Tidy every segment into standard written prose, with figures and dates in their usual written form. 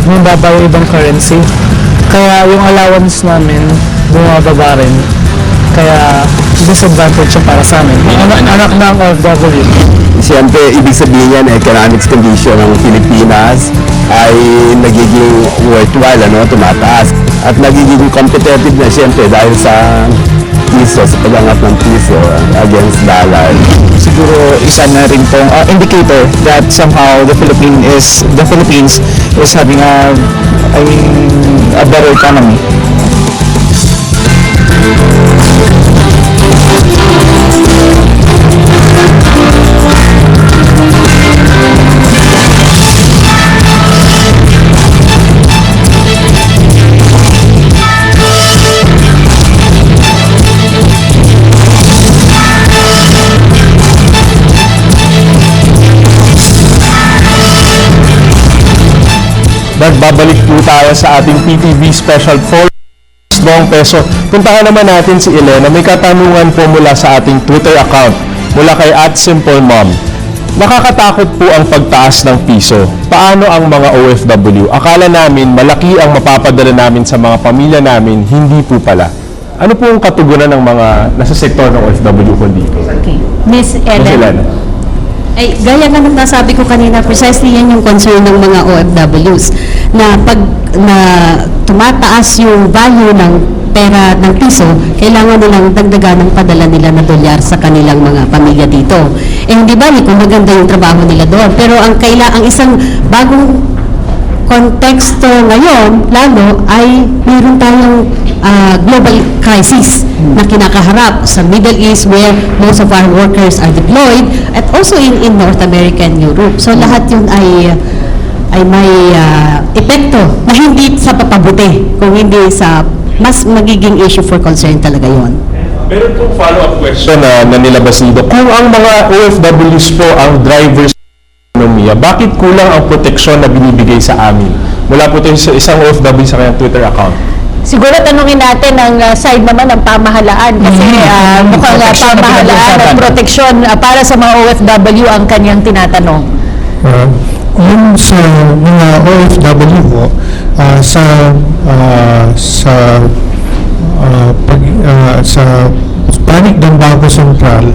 bumababa yung ibang currency. Kaya yung allowance namin, bumababa rin. Kaya disadvantage siya para sa amin. Anak ng OFW. Siyempre, ibig sabihin yan, economics condition ng Pilipinas ay nagiging worthwhile, tumataas. At nagiging competitive na siyempre dahil sa piso, sa pag-angat ng piso against dollar. Siguro isa na rin pong indicator that somehow the Philippines is having a better economy. Babalik po tayo sa ating PTV Special for Long Peso. Puntahan naman natin si Elena. May katanungan po mula sa ating Twitter account mula kay @SimpleMom. Nakakatakot po ang pagtaas ng piso. Paano ang mga OFW? Akala namin malaki ang mapapadala namin sa mga pamilya namin, hindi po pala. Ano po ang katugunan ng mga nasa sektor ng OFW po dito? Okay. Miss Ellen. Ay, gaya nga ng nasabi ko kanina, precisely yan yung concern ng mga OFWs na pag tumataas yung value ng pera ng piso, kailangan nilang dagdagan ng padala nila na dolyar sa kanilang mga pamilya dito. Eh hindi ba kung maganda yung trabaho nila doon, pero ang isang bagong konteksto ngayon, lalo ay mayroon tayong global crisis na kinakaharap sa Middle East where most of our workers are deployed at also in North America and Europe. So lahat yun ay may epekto na hindi sa papabuti, kung hindi sa mas magiging issue for concern talaga yon. Meron pong follow-up question na nilabas dito. Kung ang mga OFWs po ang drivers ekonomiya, bakit kulang ang proteksyon na binibigay sa amin? Mula po tayo sa isang OFW sa kanyang Twitter account. Siguro tanungin natin ang side naman ng pamahalaan kasi mukhang pamahalaan at proteksyon para sa mga OFW ang kanyang tinatanong. Yung sa mga OFW po, sa panig ng Bangko Sentral,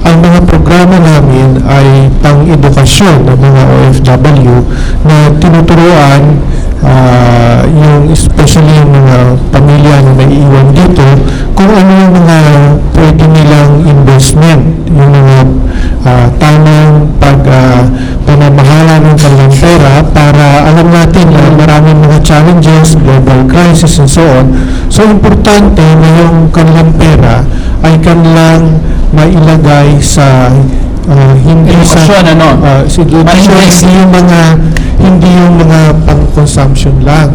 ang mga programa namin ay pang-edukasyon ng mga OFW na tinuturuan yung especially yung mga pamilya na naiiwan dito kung ano yung mga pwede nilang investment, yung mga tamang pamamahala ng kanilang pera para alam natin na maraming mga challenges, global crisis and so on. So importante na yung kanilang pera ay kanilang mailagay sa hindi yung mga pang-consumption lang.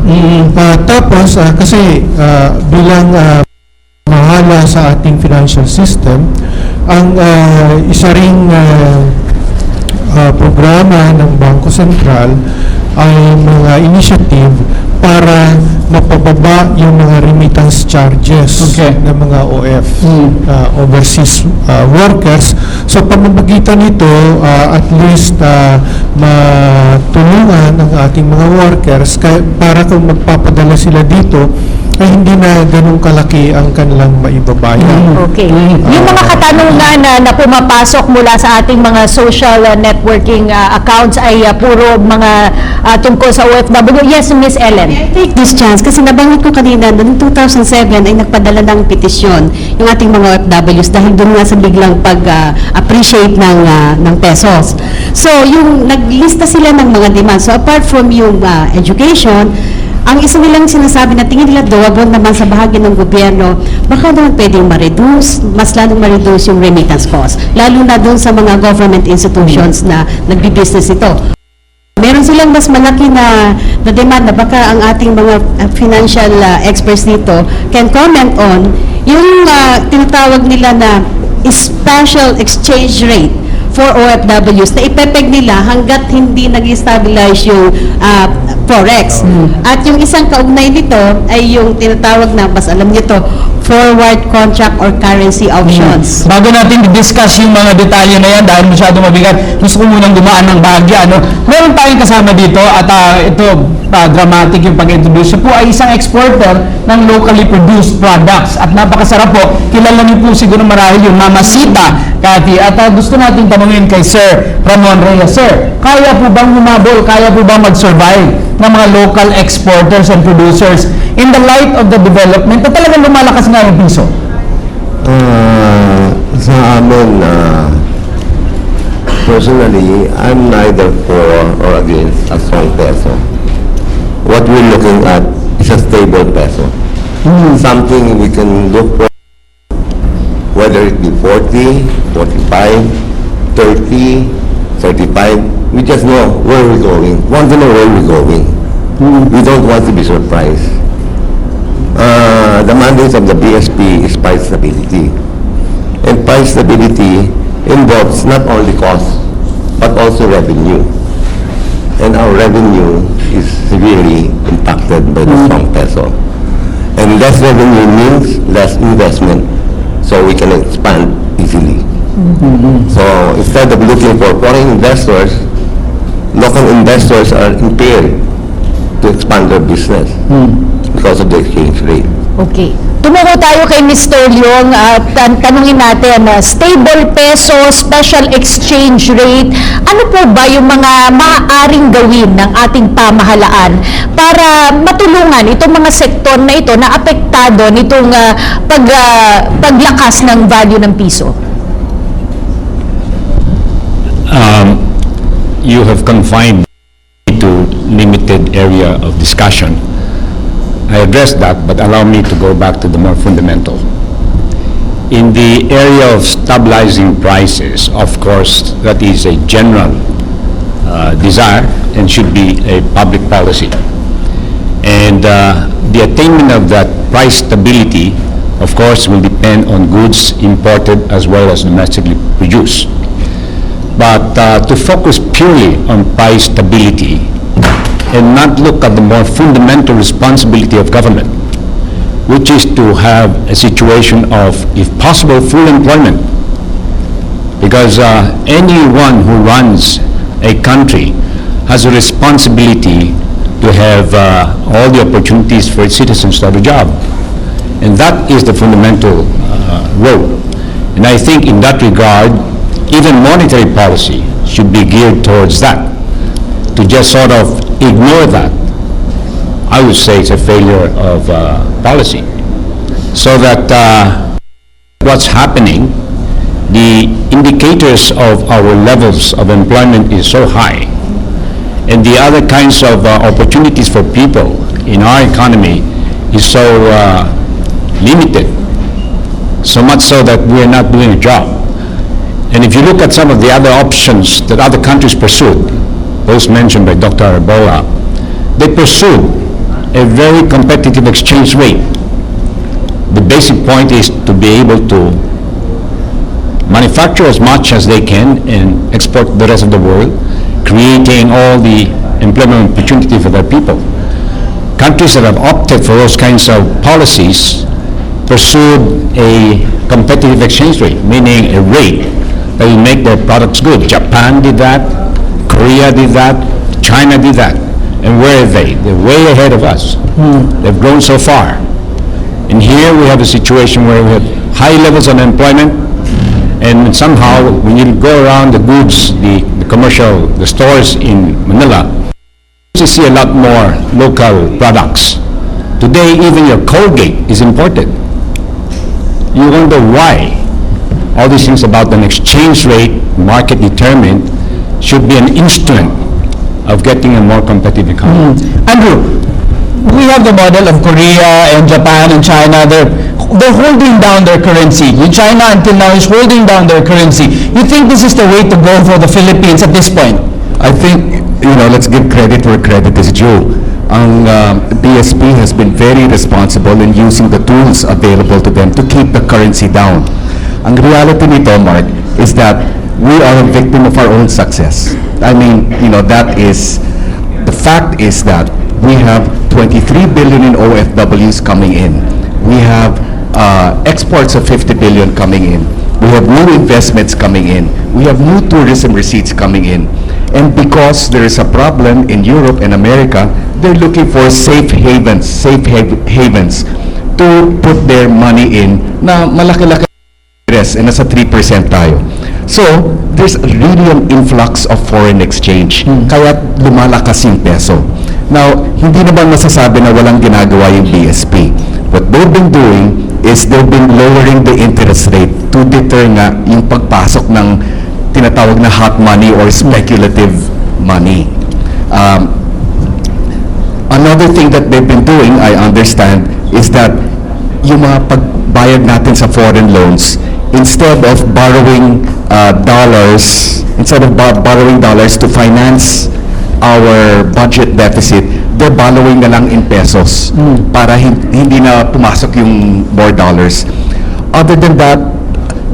Tapos kasi bilang mahala sa ating financial system, ang isa ring programa ng Bangko Sentral ay mga initiative para mapababa yung mga remittance charges ng mga overseas workers. So pamamagitan nito, at least matulungan ang ating mga workers para kung magpapadala sila dito ay hindi na ganun kalaki ang kanilang maibabayan. Okay. Yung mga katanungan na pumapasok mula sa ating mga social networking accounts ay puro mga tungkol sa OFW. Yes, Miss Ellen. I take this chance kasi nabanggit ko kanina noong 2007 ay nagpadala ng petisyon yung ating mga OFWs dahil doon nga sa biglang pag-appreciate ng pesos. So, yung naglista sila ng mga demands. So, apart from yung education, ang isa nilang sinasabi na tingin nila doable naman sa bahagi ng gobyerno, baka naman pwedeng mas lalong ma-reduce yung remittance cost. Lalo na doon sa mga government institutions na nagbi-business ito. Meron silang mas malaki na demand na baka ang ating mga financial experts dito can comment on yung tinatawag nila na special exchange rate for OFWs na ipepeg nila hanggat hindi nag-stabilize yung Forex. At yung isang kaugnay nito ay yung tinatawag na, mas alam niyo to, forward contract or currency options. Bago natin i-discuss yung mga detalye na yan dahil masyado mabigat, gusto ko munang dumaan ng bahagya. Meron tayong kasama dito at ito, dramatic yung pag-introduce. Siya po ay isang exporter ng locally produced products at napakasarap po. Kilala niyo po siguro marahil yung Mamacita, Cathy. At gusto natin tanungin kay Sir Ramon Reyes. Sir, kaya po bang humabol, kaya po bang mag-survive ng mga local exporters and producers in the light of the development na talagang lumalakas nga yung piso? Sa amin, personally, I'm neither for or against a strong peso. What we're looking at is a stable peso. Something we can look for, whether it be 40, 45, 30, 35. We just know where we're going. Want to know where we're going. We don't want to be surprised. The mandate of the BSP is price stability. And price stability involves not only cost, but also revenue. And our revenue is severely impacted by the strong peso. And less revenue means less investment, so we can expand easily. So instead of looking for foreign investors, local investors are impaired to expand their business because of the exchange rate. Okay. Tumungo tayo kay Mr. Leong at tanungin natin, stable peso, special exchange rate, ano po ba yung mga maaaring gawin ng ating pamahalaan para matulungan itong mga sektor na ito na apektado nitong paglakas ng value ng piso? You have confined to limited area of discussion. I addressed that, but allow me to go back to the more fundamental. In the area of stabilizing prices, of course, that is a general desire and should be a public policy. And the attainment of that price stability, of course, will depend on goods imported as well as domestically produced. But to focus purely on price stability and not look at the more fundamental responsibility of government, which is to have a situation of, if possible, full employment. Because anyone who runs a country has a responsibility to have all the opportunities for its citizens to have a job. And that is the fundamental role. And I think in that regard, even monetary policy should be geared towards that. To just sort of ignore that, I would say it's a failure of policy. So that what's happening, the indicators of our levels of employment is so high, and the other kinds of opportunities for people in our economy is so limited, so much so that we're not doing a job. And if you look at some of the other options that other countries pursued, those mentioned by Dr. Arbola, they pursued a very competitive exchange rate. The basic point is to be able to manufacture as much as they can and export to the rest of the world, creating all the employment opportunity for their people. Countries that have opted for those kinds of policies pursued a competitive exchange rate, meaning a rate that will make their products good. Japan did that, Korea did that, China did that. And where are they? They're way ahead of us. They've grown so far. And here we have a situation where we have high levels of unemployment, and somehow when you go around the goods, the commercial, the stores in Manila, you see a lot more local products. Today, even your Colgate is imported. You wonder why. All these things about an exchange rate, market determined, should be an instrument of getting a more competitive economy. Andrew, we have the model of Korea and Japan and China. They're holding down their currency. China until now is holding down their currency. You think this is the way to go for the Philippines at this point? I think, let's give credit where credit is due. Ang BSP has been very responsible in using the tools available to them to keep the currency down. Ang reality nito, Mark, is that we are a victim of our own success. I mean, that is, the fact is that we have 23 billion in OFWs coming in. We have exports of 50 billion coming in. We have new investments coming in. We have new tourism receipts coming in. And because there is a problem in Europe and America, they're looking for safe havens to put their money in na malaki-laki interest, and nasa 3% tayo. So, there's really an influx of foreign exchange, kaya lumalakas yung peso. Now, hindi naman masasabi na walang ginagawa yung BSP. What they've been doing is they've been lowering the interest rate to deter nga yung pagpasok ng tinatawag na hot money or speculative money. Another thing that they've been doing, I understand, is that yung mga pagbayad natin sa foreign loans, instead of borrowing dollars to finance our budget deficit, they're borrowing na lang in pesos para hindi na pumasok yung more dollars. Other than that,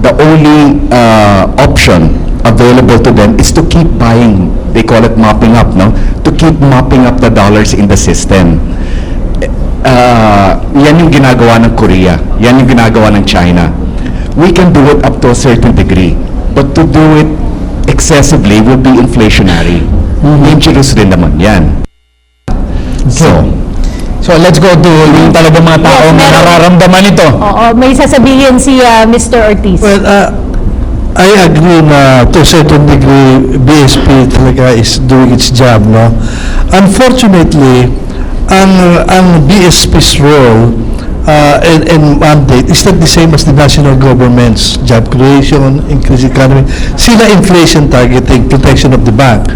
the only option available to them is to keep buying. They call it mopping up, no? To keep mopping up the dollars in the system. Yan yung ginagawa ng Korea. Yan yung ginagawa ng China. We can do it up to a certain degree. But to do it excessively will be inflationary. Dangerous rin naman yan. So let's go to yung talagang mga tao na meron. nararamdaman ito. Oo, may sasabihin si Mr. Ortiz. Well, I agree na to a certain degree BSP talaga is doing its job, no? Unfortunately, ang BSP's role and mandate is not the same as the national government's job creation, increase economy. Sila inflation targeting, protection of the bank.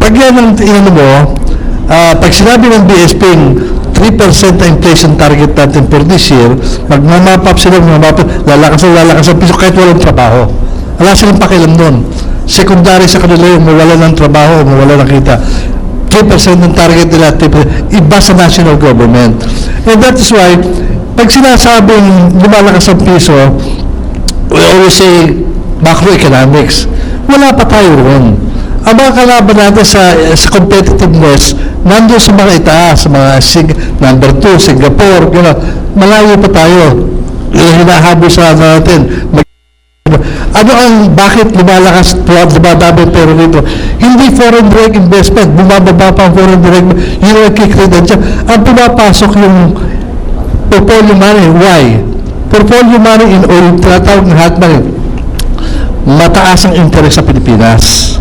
Pag yan ang inano mo, pag sinabi ng BSP 3% na inflation target natin for this year, magmamapap sila, lalakas ang piso kahit walang trabaho. Wala silang pakialam nun. Secondary sa kanila yung mawala ng trabaho o mawala ng kita. 3% ng target nila, iba sa national government. And that is why, pag sinasabing lumalakas ang piso, we always say macroeconomics. Wala pa tayo ron. Ang mga kalaban natin sa competitiveness, nandun sa mga itaas, sa mga number 2, Singapore, malayo pa tayo. Hinahabol sa natin. Ano ang bakit lumalakas dumadabi pero rito? Hindi foreign direct investment, bumababa pa ang foreign direct, yun ang kikredensya. Ang pumapasok yung portfolio money. Why? Portfolio money in oil, tinatawag ng hot money. Mataas ang interest sa Pilipinas.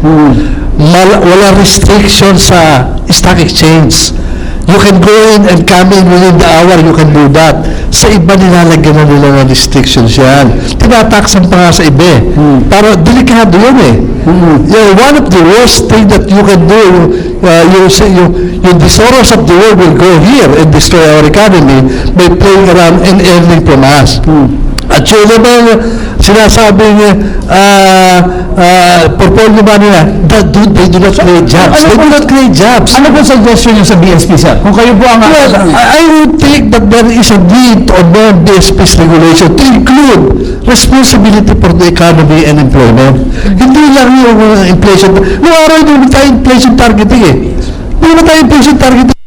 Wala restriction sa stock exchange. You can go in and come in within the hour, you can do that. Sa iba nilalagyan na nila ng restrictions yan. Tinataksan pa nga sa iba. Para delikado yun eh. One of the worst thing that you can do, yung disorders of the world will go here and destroy our economy by playing around and earning from us. At yun naman, sinasabing portfolio money na, they do not create jobs. They do not create jobs. Ano po suggestion niyo sa BSP, sir? Kung kayo po ang... Well, I would think that there is a need to amend BSP's regulation to include responsibility for the economy and employment. Hindi lang yung inflation. Noong araw, hindi tayo inflation targeting eh. Hindi tayo inflation targeting.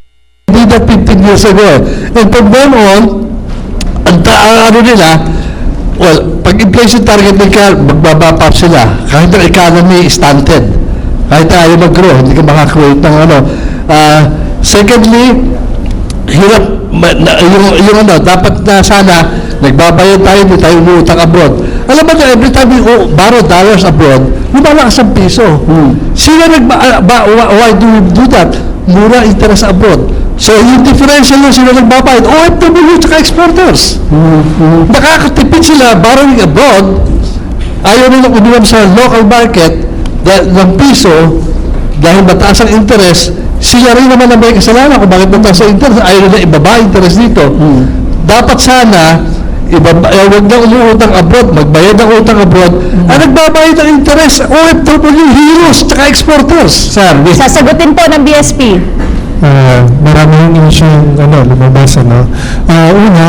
Hindi that 15 years ago. And from then on, ano nila, well, pag inflation targeting ka, magbabapap sila. Kahit ang economy is stunted. Kahit ayaw mag-grow, hindi ka makakrewate ng ano. Secondly, hirap, yung ano, dapat na sana, nagbabayad tayo, hindi tayo umuutang abroad. Alam mo every time we borrow dollars abroad, lumalakas ang piso. Sila why do we do that? Mura interest abroad. So, yung differential na sila nagbabayad, OFW at exporters. Nakakatipid sila borrowing abroad, ayaw nila uminom sa local market ng piso, dahil mataas ang interest, sila rin naman ang may kasalanan kung bakit mataas ang interest, ayaw nila ibaba interest dito. Dapat sana, huwag na umuutang abroad, magbayad ng utang abroad, ang nagbabayad ng interest, OFW, heroes, at exporters. Sir, Sasagutin po ng BSP. Maraming issue lumabas. Una,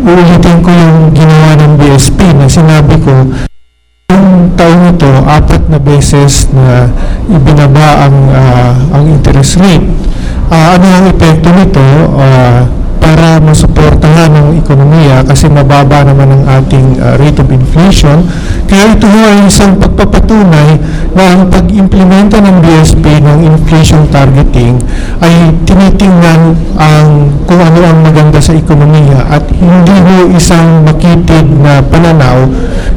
uulitin ko yung ginawa ng BSP na sinabi ko, yung taon ito, 4 na beses na ibinaba ang interest rate. Ano ang epekto nito? para masuportahan ang ekonomiya kasi mababa naman ang ating rate of inflation. Kaya ito ho ay isang pagpapatunay na ang pag-implementa ng BSP ng inflation targeting ay tinitingnan kung ano ang maganda sa ekonomiya at hindi ho isang makitid na pananaw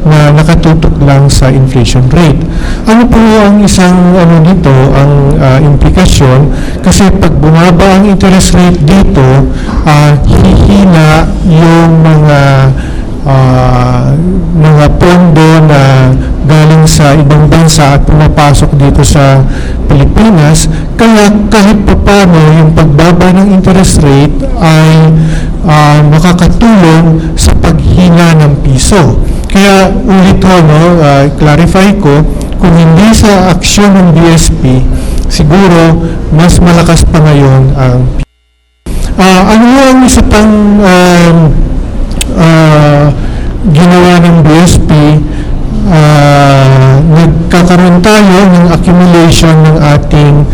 na nakatutok lang sa inflation rate. Ano po ang isang nito, ang implikasyon? Kasi pag bumaba ang interest rate dito, hihina yung mga pondo na galing sa ibang bansa at pumapasok dito sa Pilipinas. Kaya kahit papano yung pagbaba ng interest rate ay makakatulong sa paghina ng piso. Kaya ulit ho, clarify ko, kung hindi sa aksyon ng BSP, siguro mas malakas pa ngayon ang ano ang isa pang ginawa ng BSP, nagkakaroon tayo ng accumulation ng ating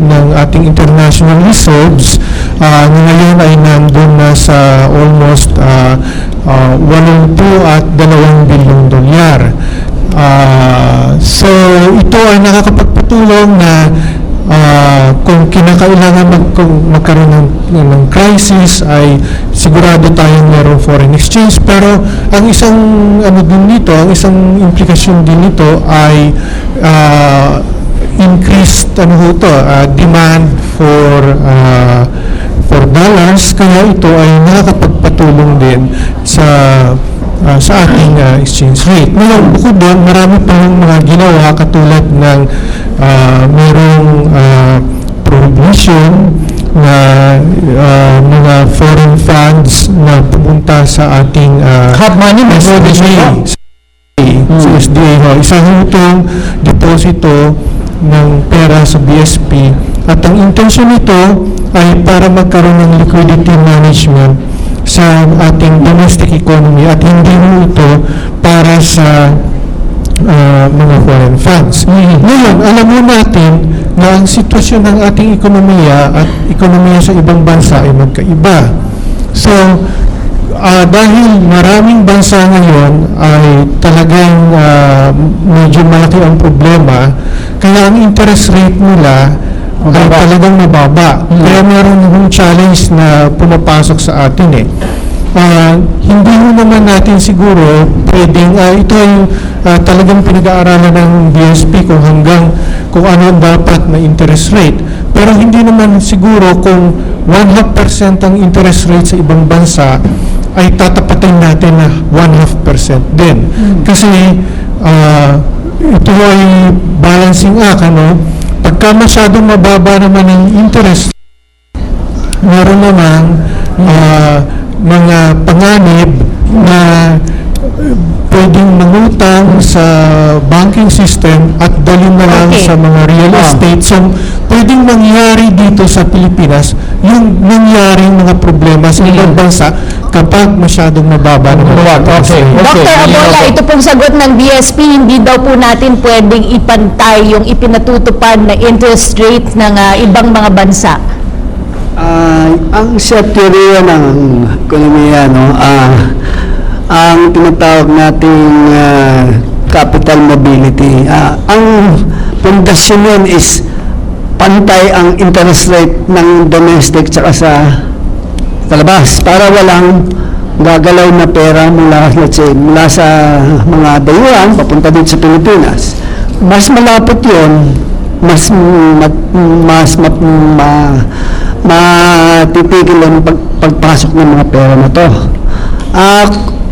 ng ating international reserves na ngayon ay nandun na sa almost 82 at 2 bilyong dolyar. So ito ay nakakapagpatulong na kung kinakailangan magkaroon ng crisis ay sigurado tayong mayroong foreign exchange. Pero ang isang ang isang implikasyon din nito ay increased demand for dollars, kaya ito ay nakakapagpatulong din sa ating exchange rate. Ngayon, bukod doon, marami pang mga ginawa katulad ng mayroong prohibition na mga foreign funds na pupunta sa ating Hot money, may prohibition ba? sa SDA ho. Isang itong deposito ng pera sa BSP at ang intensyon nito ay para magkaroon ng liquidity management sa ating domestic economy at hindi mo ito para sa mga foreign funds. Ngayon, alam mo natin na ang sitwasyon ng ating ekonomiya at ekonomiya sa ibang bansa ay magkaiba. So, dahil maraming bansa ngayon ay talagang medyo malaki ang problema, kaya ang interest rate nila ay talagang mababa. Kaya meron yung challenge na pumapasok sa atin hindi mo naman natin siguro pwedeng, ito ay talagang pinag-aaralan ng BSP kung ano ang dapat na interest rate. Pero hindi naman siguro kung 0.5% ang interest rate sa ibang bansa ay tatapatin natin na 0.5% din. Kasi ito ay balancing act, Pagka masyadong mababa naman ang interest, meron namang mga panganib na pwedeng mangutang sa banking system at dalhin na lang sa mga real estate. So, pwedeng mangyari dito sa Pilipinas yung nangyaring mga problema sa ibang bansa kapag masyadong mababa ng Dr. Abola, ito pong sagot ng BSP, hindi daw po natin pwedeng ipantay yung ipinatutupad na interest rate ng ibang mga bansa. Ang sa teorya ng ekonomiya, ang tinatawag nating capital mobility, ang pundasyon nun is pantay ang interest rate ng domestic tsaka sa labas para walang gagalaw na pera mula sa mga dayuhan papunta dito sa Pilipinas. Mas malapit yun, mas matitigil ang pagpasok ng mga pera na to.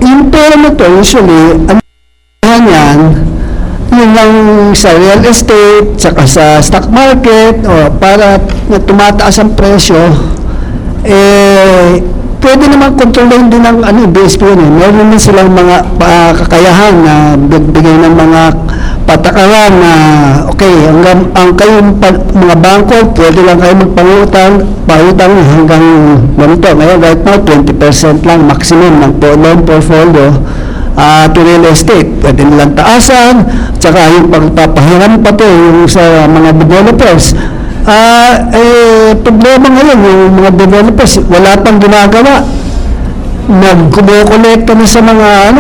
Yung pera na to, usually, ang yan, yun lang sa real estate, saka sa stock market, para na tumataas ang presyo, pwede naman kontrolin din ng BSP yun. Meron din silang mga kakayahan na bigay ng mga patakaran na ang kayong mga bangko, pwede lang kayo magpangutang hanggang ganito. Ngayon, right now, 20% lang maximum ng loan portfolio to real estate. Pwede nilang taasan, tsaka yung pagpapahiram pa to yung sa mga developers. Problema ngayon, yung mga developers, wala pang ginagawa. Nagkumokolekta na sa mga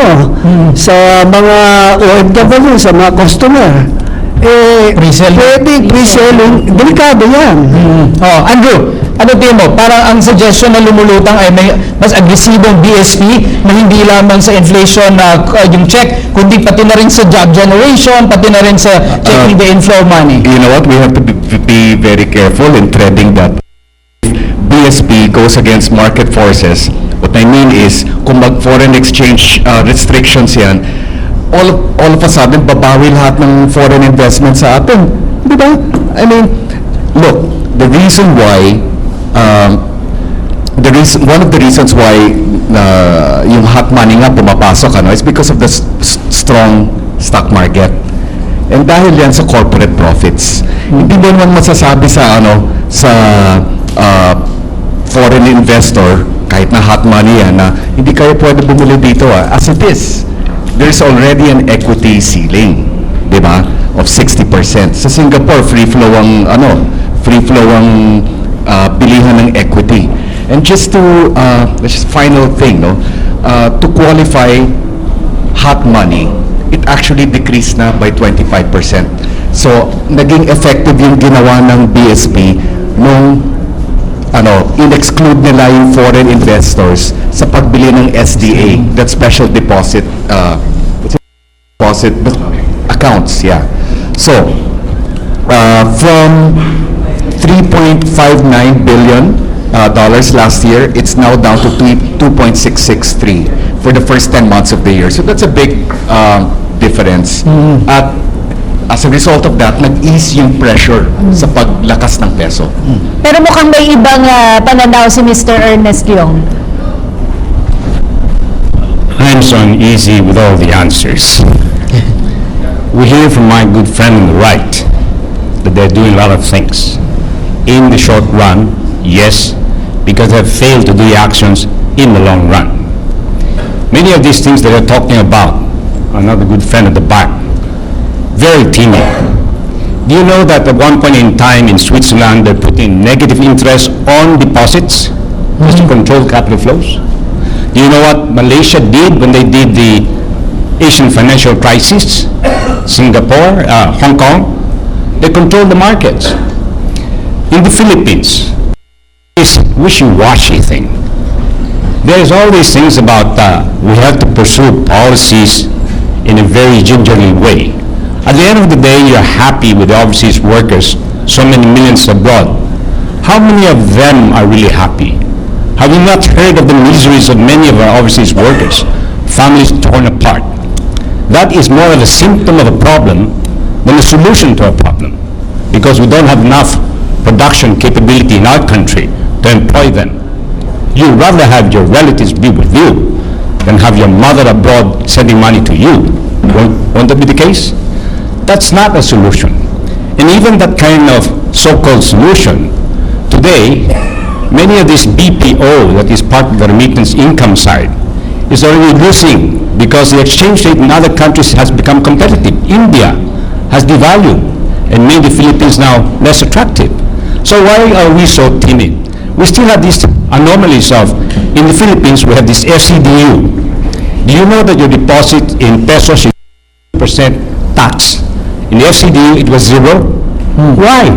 sa mga OFW, sa mga customer. Pre-selling. Pwede pre-selling, delikado yan. Oh, Andrew, ano tingin mo? Parang ang suggestion na lumulutang ay may mas agresibong BSP na hindi lamang sa inflation na yung check, kundi pati na rin sa job generation, pati na rin sa checking the inflow money. You know what? We have to be very careful in treading that. BSP goes against market forces. What I mean is, kung mag-foreign exchange restrictions yan, all of a sudden, babawi lahat ng foreign investment sa atin. Di ba? I mean, look, the reason why, one of the reasons why yung hot money nga pumapasok, is because of the strong stock market. And dahil yan sa corporate profits. Hindi mo naman masasabi sa foreign investor, kahit na hot money yan, na hindi kayo pwede bumili dito as it is. There's already an equity ceiling, di ba, of 60%. Sa Singapore, free flow ang bilihan ng equity. And just final thing, to qualify hot money, it actually decreased na by 25%. So, naging effective yung ginawa ng BSP nung in-exclude nila yung foreign investors sa pagbili ng SDA, that special deposit accounts, yeah. So, from $3.59 billion last year, it's now down to 2.663 for the first 10 months of the year. So that's a big difference. At as a result of that, nag-ease yung pressure sa paglakas ng peso. Pero mukhang may ibang pananaw si Mr. Ernest Leong. I'm so uneasy with all the answers. We hear from my good friend on the right that they're doing a lot of things. In the short run, yes, because they've failed to do the actions in the long run. Many of these things that they're talking about, another good friend at the back, very timid. Do you know that at one point in time in Switzerland, they're putting negative interest on deposits just to control capital flows? Do you know what Malaysia did when they did the Asian financial crisis? Singapore, Hong Kong, they controlled the markets. In the Philippines, this wishy-washy thing. There's all these things about we have to pursue policies in a very gingerly way. At the end of the day, you're happy with the overseas workers, so many millions abroad. How many of them are really happy? Have you not heard of the miseries of many of our overseas workers? Families torn apart. That is more of a symptom of a problem than a solution to a problem, because we don't have enough production capability in our country to employ them. You'd rather have your relatives be with you than have your mother abroad sending money to you. Won't that be the case? That's not a solution. And even that kind of so-called solution, today, many of this BPO that is part of the remittance income side is already losing because the exchange rate in other countries has become competitive. India has devalued and made the Philippines now less attractive. So why are we so timid? We still have these anomalies of, in the Philippines, we have this FCDU. Do you know that your deposit in pesos is 2% tax? In the FCDU, it was 0. Why?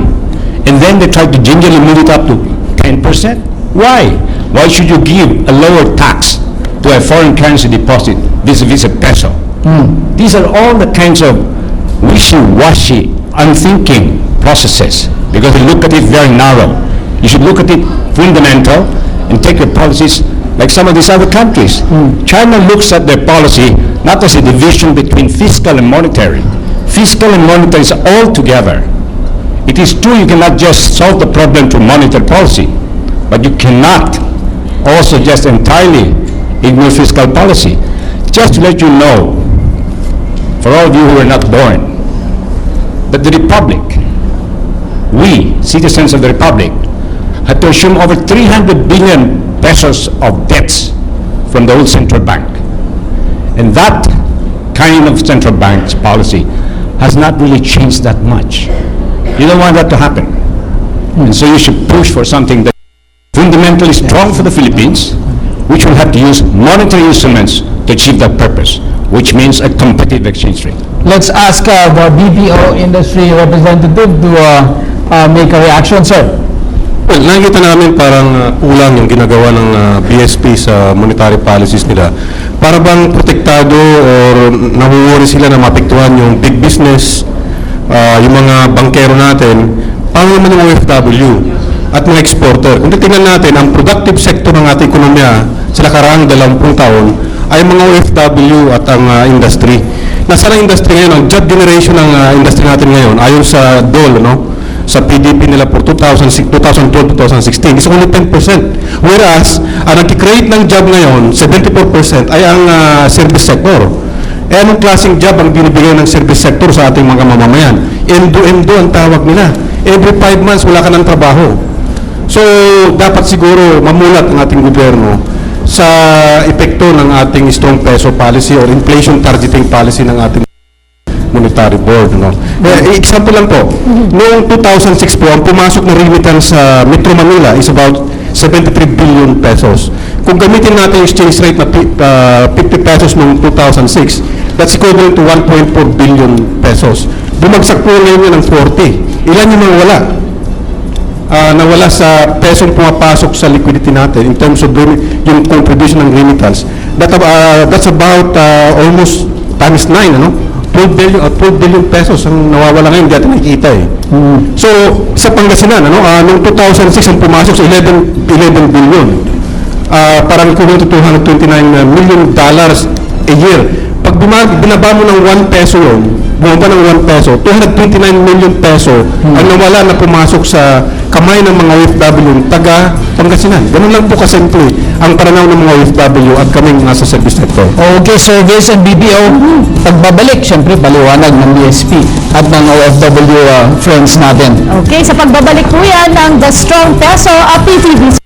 And then they tried to gingerly move it up to 10%. Why? Why should you give a lower tax to a foreign currency deposit vis-a-vis a peso? These are all the kinds of wishy-washy, unthinking processes, because they look at it very narrow. You should look at it fundamental and take your policies like some of these other countries. China looks at their policy not as a division between fiscal and monetary. Fiscal and monetary is all together. It is true you cannot just solve the problem through monetary policy, but you cannot also just entirely ignore fiscal policy. Just to let you know, for all of you who were not born, that the Republic, we, citizens of the Republic, had to assume over 300 billion pesos of debts from the old central bank. And that kind of central bank's policy has not really changed that much. You don't want that to happen. And so you should push for something that fundamentally strong for the Philippines, which will have to use monetary instruments to achieve that purpose, which means a competitive exchange rate. Let's ask the BPO industry representative to make a reaction, sir. Well, nakikita namin parang kulang yung ginagawa ng BSP sa monetary policies nila. Para bang protektado or nahuwari sila na mapektuhan yung big business, yung mga bankero natin, paano naman yung OFW at mga exporter. Kung titingnan natin, ang productive sector ng ating ekonomiya sa nakaraang 20 taon ay mga OFW at ang industry. Nasaan ang industry ngayon? Ang job generation ng industry natin ngayon, ayon sa DOL, no? Sa PDP nila for 2012-2016 is only 10%. Whereas, ang nag-create ng job ngayon, 74% ay ang service sector. Eh, anong klaseng job ang binibigay ng service sector sa ating mga mamamayan? Endo-endo ang tawag nila. Every 5 months, wala ka ng trabaho. So, dapat siguro mamulat ang ating gobyerno sa epekto ng ating strong peso policy or inflation targeting policy ng ating monetary board. No? Example lang po, noong 2006 po, ang pumasok na remittance sa Metro Manila is about 73 billion pesos. Kung gamitin natin yung exchange rate na 50 pesos noong 2006, that's equivalent to 1.4 billion pesos. Bumagsak po ngayon ng 40. Ilan yung mga wala? Nawala sa pesong pumapasok sa liquidity natin in terms of yung contribution ng remittance. That's about almost times 9, ano? 12 billion pesos ang nawawala ngayon, hindi natin nakikita eh. So, sa Pangasinan, noong 2006 ang pumasok sa 11 billion. Parang equivalent to $229 million a year. Pag binaba mo ng 1 peso yun, bumaba ng 1 peso, 229 million peso ang nawala na pumasok sa kamay ng mga OFW taga Pangasinan. Ganun lang po kasimple ang pananaw ng mga OFW at kaming nasa service sector. Okay, service and BPO, pagbabalik, syempre paliwanag ng BSP at ng OFW friends natin. Okay, sa pagbabalik po yan ng The Strong Peso, PTV